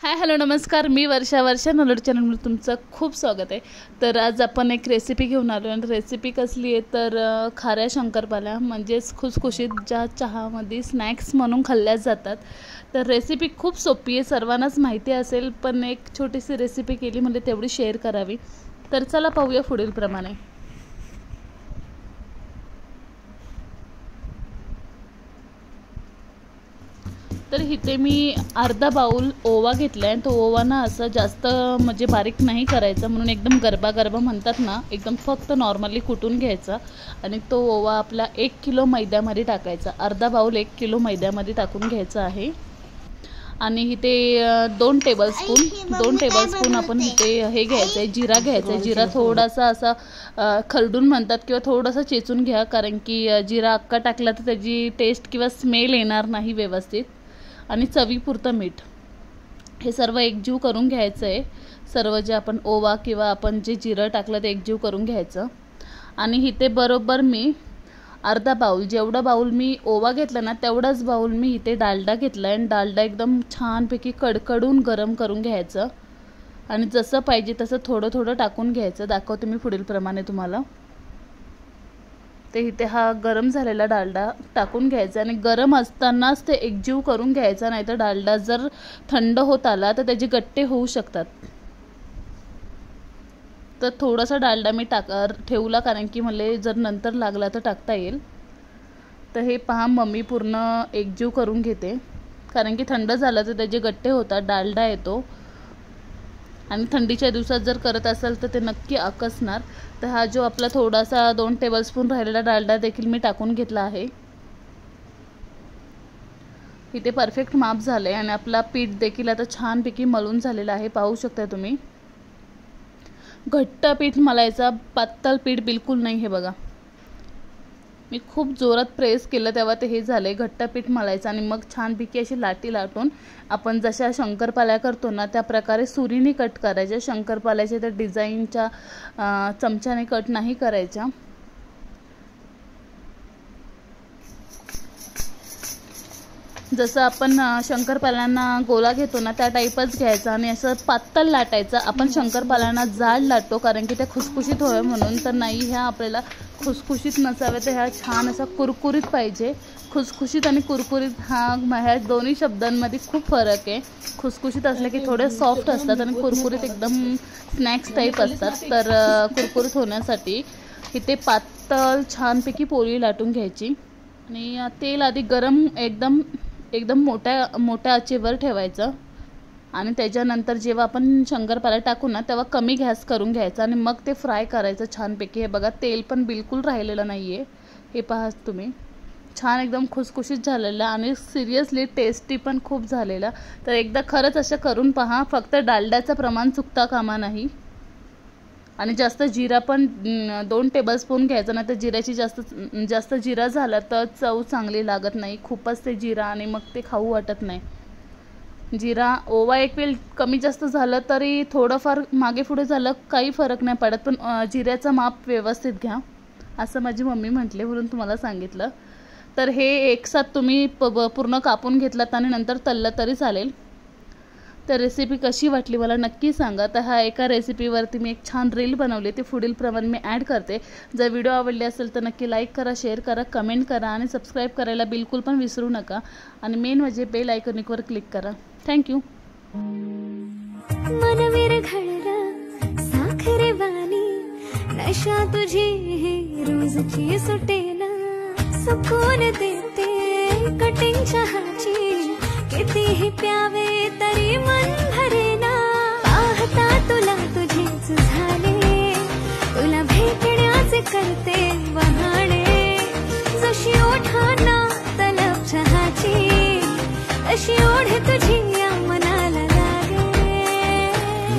Hi hello नमस्कार, मी वर्षा knowledge चॅनलमध्ये तुमचं खूप स्वागत आहे। तर आज आपण एक रेसिपी घेऊन आलो आणि रेसिपी कसली आहे तर खाऱ्या शंकरपाळ्या म्हणजेच खुसखुशीत ज्या चहामध्ये स्नॅक्स म्हणून खाल्ल्या जातात। तर रेसिपी खूप सोपी आहे, सर्वांनाच माहिती असेल, पण एक छोटीशी रेसिपी केली म्हणजे तेवढी शेअर करावी। तर चला पाहूया पुढील प्रमाणे। तर इथे मी अर्धा बाउल ओवा घेतला आहे। तो ओवा ना असं जास्त म्हणजे बारीक नाही करायचा, म्हणून एकदम गरबा म्हणतात ना, एकदम फक्त नॉर्मली कुटून घ्यायचा आणि तो ओवा आपला 1 किलो मैद्यामध्ये टाकायचा। अर्धा बाउल 1 किलो मैद्यामध्ये टाकून घ्यायचा आहे। आणि इथे 2 टेबलस्पून आपण इथे हे घ्यायचं आहे, जिरा घ्यायचा आहे। जिरा थोडासा असा खरडून म्हणतात किंवा थोडासा चेचून घ्या, कारण की जिरा अक्का टाकला तर त्याची टेस्ट किंवा स्मेल येणार नाही व्यवस्थित। आणि चवीपुरतं मीठ, हे सर्व एकजीव करून घ्यायचं आहे। सर्व जे आपण ओवा किंवा आपण जे जिरं टाकलं ते एकजीव करून घ्यायचं। आणि इथे बरोबर मी अर्धा बाउल, जेवढा बाउल मी ओवा घेतला ना तेवढाच बाउल मी इथे डालडा घेतला आहे। आणि डालडा एकदम छानपैकी कडकडून गरम करून घ्यायचं आणि जसं पाहिजे तसं थोडं टाकून घ्यायचं। दाखवते मी पुढील प्रमाणे तुम्हाला। ते इथे हा गरम झालेला डालडा टाकून घ्यायचा आणि गरम असतानाच ते एकजीव करून घ्यायचा, नाहीतर डालडा जर थंड होत आला तर त्याचे गट्टे होऊ शकतात। तर थोडासा डालडा मी ठेवला, कारण की मला जर नंतर लागला तर टाकता येईल। तर हे पहा, मम्मी पूर्ण एकजीव करून घेते, कारण की थंड झालं तर त्याचे गट्टे होतात, डालडा येतो आणि थंडीच्या दिवसात जर करत असाल तर ते नक्की आकसणार। तर हा जो आपला थोडासा 2 टेबलस्पून राहिलेला डालडा देखील मी टाकून घेतला आहे। इथे परफेक्ट माप झाले आणि आपला पीठ देखील आता छानपैकी मळून झालेला आहे, पाहू शकता तुम्ही। घट्ट पीठ मळायचा, पातळ पीठ बिलकुल नाही। हे बघा, मी खूप जोरात प्रेस केलं तेव्हा ते हे झाले। घट्ट पीठ मळायचं आणि मग छानपैकी अशी लाटी लाटून आपण जशा शंकरपाळ्या करतो ना त्या प्रकारे सुरीने कट करायच्या। शंकरपाळ्याच्या त्या डिझाईनच्या चमच्याने कट नाही करायच्या। जसं आपण शंकरपाळ्यांना गोला घेतो ना त्या टाईपच घ्यायचा आणि असं पातळ लाटायचं। आपण शंकरपाळ्यांना जाड लाटतो कारण की ते खुसखुशीत होय म्हणून, तर नाही, ह्या आपल्याला खुसखुशीत नसावे, तर ह्या छान असा कुरकुरीत पाहिजे। खुसखुशीत आणि कुरकुरीत ह्या दोन्ही शब्दांमध्ये खूप फरक आहे। खुसखुशीत असले की थोडे सॉफ्ट असतात आणि कुरकुरीत एकदम स्नॅक्स टाईप असतात। तर कुरकुरीत होण्यासाठी इथे पातळ छानपैकी पोळी लाटून घ्यायची आणि तेल आधी गरम एकदम मोठ्या आचेवर ठेवायचं आणि त्याच्यानंतर जेव्हा आपण शंकरपाळ्या टाकू ना तेव्हा कमी गॅस करून घ्यायचा आणि मग ते फ्राय करायचं छानपैकी। हे बघा, तेल पण बिलकुल राहिलेलं नाही आहे, हे पहा तुम्ही। छान एकदम खुसखुशीत झालेला आणि सिरियसली टेस्टी पण खूप झालेला। तर एकदा खरंच असं करून पहा, फक्त डालड्याचं प्रमाण चुकता कामा नाही। आणि जास्त जिरा पण 2 टेबलस्पून घ्यायचा, नाही तर जिऱ्याची जास्त जिरा झाला तर चव चांगली लागत नाही, खूपच ते जिरा आणि मग ते खाऊ वाटत नाही। जिरा ओवा एक वेळ कमी जास्त झालं तरी थोडंफार मागे पुढे झालं काही फरक नाही पडत, पण जिऱ्याचं माप व्यवस्थित घ्या, असं माझी मम्मी म्हटले म्हणून तुम्हाला सांगितलं। तर हे एकसाथ तुम्ही पूर्ण कापून घेतलात आणि नंतर तळलं तरी चालेल। तर रेसिपी कशी वाटली मला नक्की सांगा। तर हा एका रेसिपीवरती मी एक छान रील बनवली, ते पुढील प्रमाणे मी ॲड करते। जर व्हिडिओ आवडली असेल तर नक्की लाईक करा, शेअर करा, कमेंट करा आणि सबस्क्राईब करायला बिलकुल पण विसरू नका। आणि मेन म्हणजे बेल आयकॉनिकवर क्लिक करा। थँक्यू। मनवीर घडलं साखरेवाणी नशा तुझी ही रोजची सुटेना, सुकून देते कटिंग चहाची, कितीही प्यावे तरी मन भरेना। पाहता तुला तुझेच झाले, तुला भेटण्याचे करते बहाणे, जशी ओठांना तलब चहाची तशी ओढ तुझी या मनाला लागे।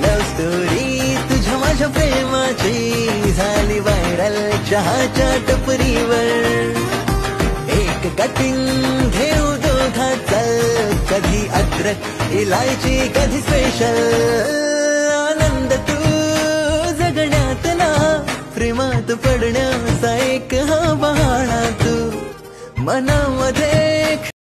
लव स्टोरी तुझ्या माझ्या प्रेमाची झाली व्हायरल चहाच्या टपरीवर। एक कटिंग घेऊ दोघा, चल कधी अद्रक इलायची कधी स्पेशल। आनंद तू जगण्यात ना, प्रेमात पडण्याचा एक हा बहाणा तू मनामध्ये